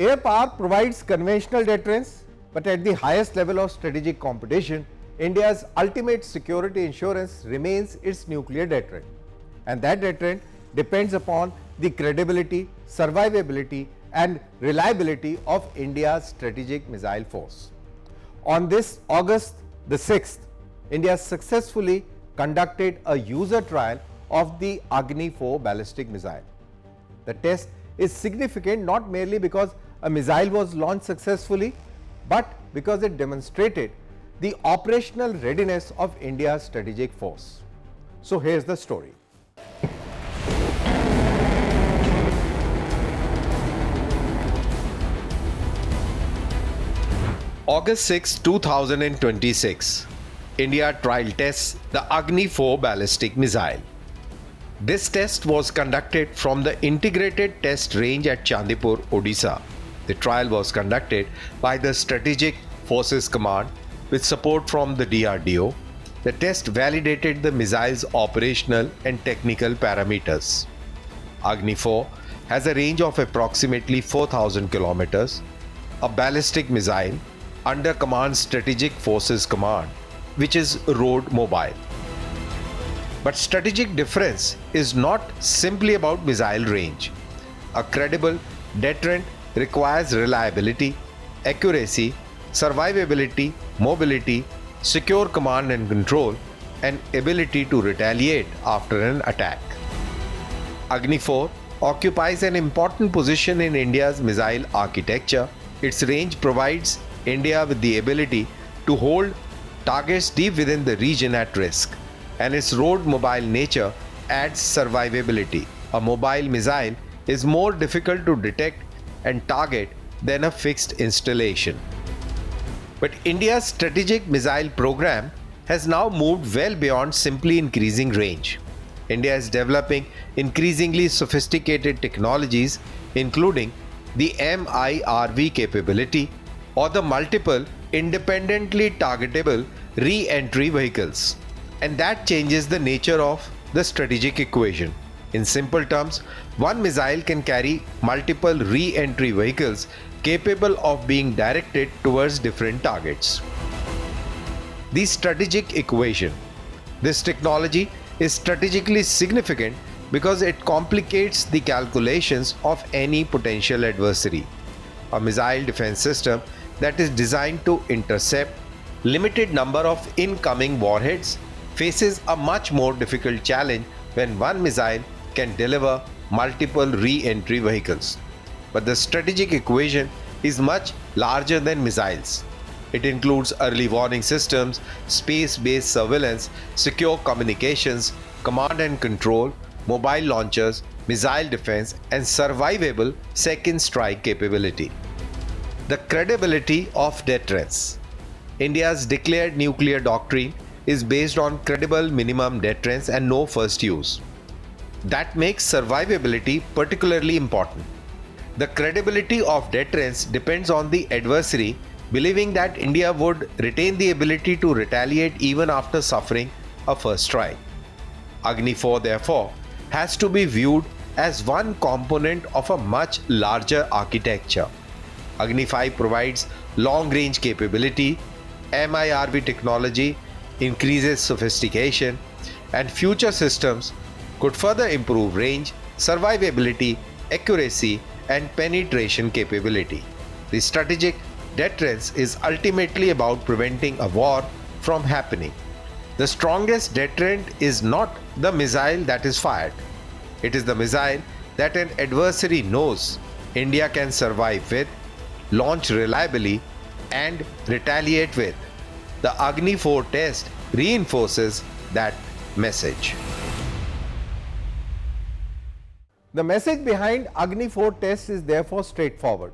Air power provides conventional deterrence, but at the highest level of strategic competition, India's ultimate security insurance remains its nuclear deterrent. And that deterrent depends upon the credibility, survivability and reliability of India's strategic missile force. On this August the 6th, India successfully conducted a user trial of the Agni-IV ballistic missile. The test is significant not merely because a missile was launched successfully, but because it demonstrated the operational readiness of India's strategic force. So here's the story. August 6, 2026, India trial tests the Agni-IV ballistic missile. This test was conducted from the integrated test range at Chandipur, Odisha. The trial was conducted by the Strategic Forces Command with support from the DRDO. The test validated the missile's operational and technical parameters. Agni-IV has a range of approximately 4,000 kilometers, a ballistic missile under Command Strategic Forces Command, which is road mobile. But strategic difference is not simply about missile range. A credible deterrent requires reliability, accuracy, survivability, mobility, secure command and control, and ability to retaliate after an attack. Agni-IV occupies an important position in India's missile architecture. Its range provides India with the ability to hold targets deep within the region at risk, and its road mobile nature adds survivability. A mobile missile is more difficult to detect and target than a fixed installation. But India's strategic missile program has now moved well beyond simply increasing range. India is developing increasingly sophisticated technologies, including the MIRV capability or the multiple independently targetable re-entry vehicles. And that changes the nature of the strategic equation. In simple terms, one missile can carry multiple re-entry vehicles capable of being directed towards different targets. The strategic equation. This technology is strategically significant because it complicates the calculations of any potential adversary. A missile defense system that is designed to intercept limited number of incoming warheads faces a much more difficult challenge when one missile can deliver multiple re-entry vehicles. But the strategic equation is much larger than missiles. It includes early warning systems, space-based surveillance, secure communications, command and control, mobile launchers, missile defense, and survivable second strike capability. The credibility of deterrence. India's declared nuclear doctrine is based on credible minimum deterrence and no first use. That makes survivability particularly important. The credibility of deterrence depends on the adversary believing that India would retain the ability to retaliate even after suffering a first strike. Agni-IV, therefore, has to be viewed as one component of a much larger architecture. Agni-V provides long-range capability, MIRV technology increases sophistication, and future systems could further improve range, survivability, accuracy, and penetration capability. The strategic deterrence is ultimately about preventing a war from happening. The strongest deterrent is not the missile that is fired. It is the missile that an adversary knows India can survive with, launch reliably, and retaliate with. The Agni-IV test reinforces that message. The message behind Agni-IV tests is therefore straightforward.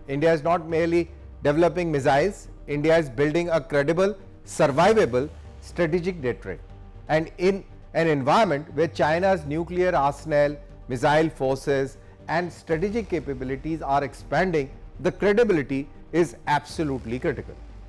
India is not merely developing missiles, India is building a credible, survivable strategic deterrent. And in an environment where China's nuclear arsenal, missile forces and strategic capabilities are expanding, the credibility is absolutely critical.